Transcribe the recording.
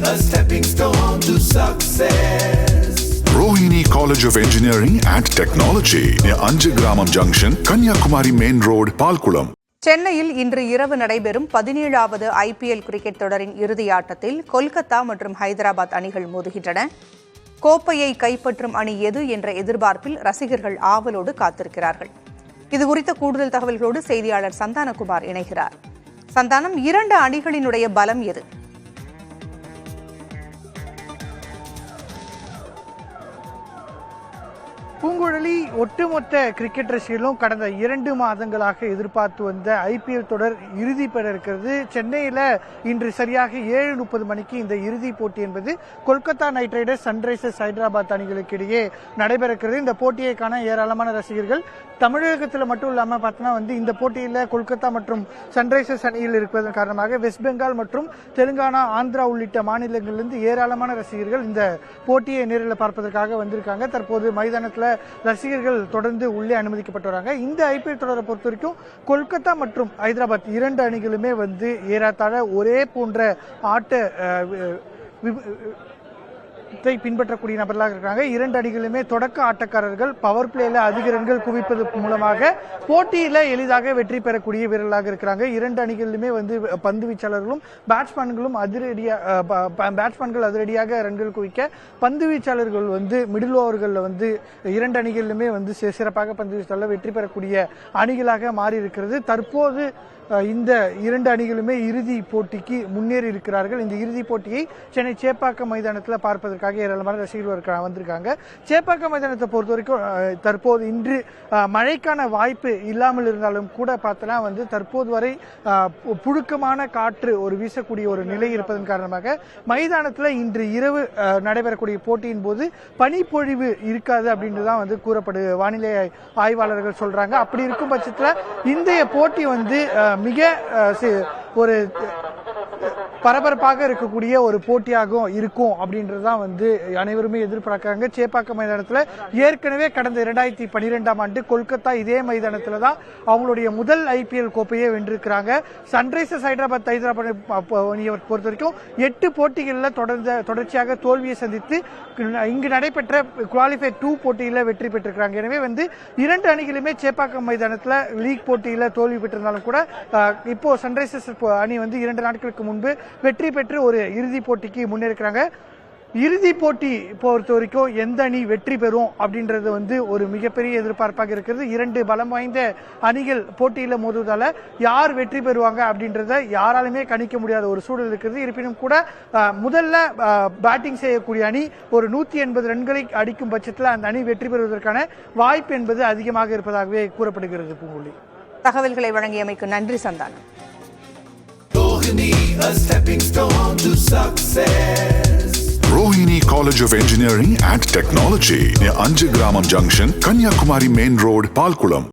a stepping stone to success. Rohini College of Engineering and Technology near Anjagramam Junction, Kanyakumari Main Road, Palkulam. சென்னையில் இன்று இரவு நடைபெறும் 17வது IPL cricket தொடரின் இறுதி ஆட்டத்தில் கொல்கத்தா மற்றும் ஹைதராபாத் அணிகள் மோதுகின்றன. கோப்பையை கைப்பற்றும் அணி எது என்ற எதிர்பார்ப்பில் ரசிகர்கள் ஆவலோடு காத்திருக்கிறார்கள். இதுகுறித்த கூடுதல் தகவல்களோடு செய்தியாளர் சந்தானகுமார் இணைகிறார். சந்தானம், இரண்டு அணிகளினுடைய பலம் எது? பூங்குழலி, ஒட்டுமொத்த கிரிக்கெட் ரசிகர்களும் கடந்த 2 மாதங்களாக எதிர்பார்த்து வந்த IPL தொடர் இறுதி பெற இருக்கிறது. சென்னையில் இன்று சரியாக 7:30 மணிக்கு இந்த இறுதி போட்டி என்பது Kolkata night Riders, Sunrisers Hyderabad அணிகளுக்கு இடையே நடைபெறுகிறது. இந்த போட்டியை காண ஏராளமான ரசிகர்கள் தமிழகத்தில் மட்டும் இல்லாமல் பார்த்தோன்னா இந்த போட்டியில் கொல்கத்தா மற்றும் சன்ரைசர்ஸ் அணியில் இருப்பதன் காரணமாக வெஸ்ட் பெங்கால் மற்றும் தெலுங்கானா, ஆந்திரா உள்ளிட்ட மாநிலங்களிலிருந்து ஏராளமான ரசிகர்கள் இந்த போட்டியை நேரில் பார்ப்பதற்காக வந்திருக்காங்க. தற்போது மைதானத்தில் ரசிகர்கள் தொடர்ந்து உள்ளே அனுமதிக்கப்பட்டு வராங்க. இந்த IPL தொடரை பொறுத்த வரைக்கும் கொல்கத்தா மற்றும் ஹைதராபாத் இரண்டு அணிகளுமே ஏறத்தாழ ஒரே போன்ற ஆட்ட பின்பற்றக்கூடிய நபர்களாக இருக்காங்க. இரண்டு அணிகளுமே தொடக்க ஆட்டக்காரர்கள் பவர் பிளேல அதிக ரன்கள் குவிப்பது மூலமாக போட்டியில எளிதாக வெற்றி பெறக்கூடிய வீரர்களாக இருக்கிறாங்க. இரண்டு அணிகளிலுமே பந்து வீச்சாளர்களும் பேட்ஸ்மேன்களும் அதிரடியாக ரன்கள் குவிக்க, பந்து வீச்சாளர்கள் மிடில் ஓவர்களில் இரண்டு அணிகளிலுமே சிறப்பாக பந்து வீச்சாளர் வெற்றி பெறக்கூடிய அணிகளாக மாறி இருக்கிறது. தற்போது இந்த இரண்டு அணிகளுமே இறுதி போட்டிக்கு முன்னேறி இருக்கிறார்கள். இந்த இறுதி போட்டியை சென்னை சேப்பாக்கம் மைதானத்தில் பார்ப்பதற்காக ஏராளமான ரசிகர்கள் வந்திருக்காங்க. சேப்பாக்கம் மைதானத்தை பொறுத்த வரைக்கும் தற்போது இன்று மழைக்கான வாய்ப்பு இல்லாமல் இருந்தாலும் கூட பார்த்தனா தற்போது வரை புழுக்கமான காற்று வீசக்கூடிய ஒரு நிலை இருப்பதன் காரணமாக மைதானத்தில் இன்று இரவு நடைபெறக்கூடிய போட்டியின் போது பனிப்பொழிவு இருக்காது அப்படின்னு தான் வானிலை ஆய்வாளர்கள் சொல்றாங்க. அப்படி இருக்கும் பட்சத்தில் இன்றைய போட்டி மிக ஒரு பரபரப்பாக இருக்கக்கூடிய ஒரு போட்டியாகவும் இருக்கும் அப்படின்றதுதான் அனைவருமே எதிர்பார்க்கிறாங்க. சேப்பாக்கம் மைதானத்தில் ஏற்கனவே கடந்த 2012ஆம் ஆண்டு கொல்கத்தா இதே மைதானத்தில் தான் அவங்களுடைய முதல் IPL கோப்பையை வென்றிருக்கிறாங்க. சன்ரைசர்ஸ் ஹைதராபாத் அணியை பொறுத்த வரைக்கும் 8 போட்டிகளில் தொடர்ச்சியாக தோல்வியை சந்தித்து இங்கு நடைபெற்ற குவாலிஃபை 2 போட்டியில் வெற்றி பெற்றிருக்கிறாங்க. எனவே இரண்டு அணிகளுமே சேப்பாக்கம் மைதானத்தில் லீக் போட்டியில் தோல்வி பெற்றிருந்தாலும் கூட இப்போ சன்ரைசர்ஸ் அணி 2 நாட்களுக்கு முன்பு வெற்றி பெற்று ஒரு இறுதி போட்டிக்கு முன்னேறுகிறாங்க. இறுதி போட்டி பொறுத்த வரைக்கும் எந்த அணி வெற்றி பெறும் அப்படின்றது ஒரு மிகப்பெரிய எதிர்பார்ப்பாக இருக்கிறது. இரண்டு பலம் வாய்ந்த அணிகள் போட்டியில மோதுவதால யார் வெற்றி பெறுவாங்க அப்படின்றத யாராலுமே கணிக்க முடியாத ஒரு சூழல் இருக்கிறது. இருப்பினும் கூட முதல்ல பேட்டிங் செய்யக்கூடிய அணி ஒரு 180 ரன்களை அடிக்கும் பட்சத்தில் அந்த அணி வெற்றி பெறுவதற்கான வாய்ப்பு என்பது அதிகமாக இருப்பதாகவே கூறப்படுகிறது. பூங்குழலி, தகவல்களை வழங்கியமைக்கு நன்றி Santhanam. Rohini, a stepping stone to success. Rohini College of Engineering and Technology near Anjagramam Junction, Kanyakumari Main Road, Palkulam.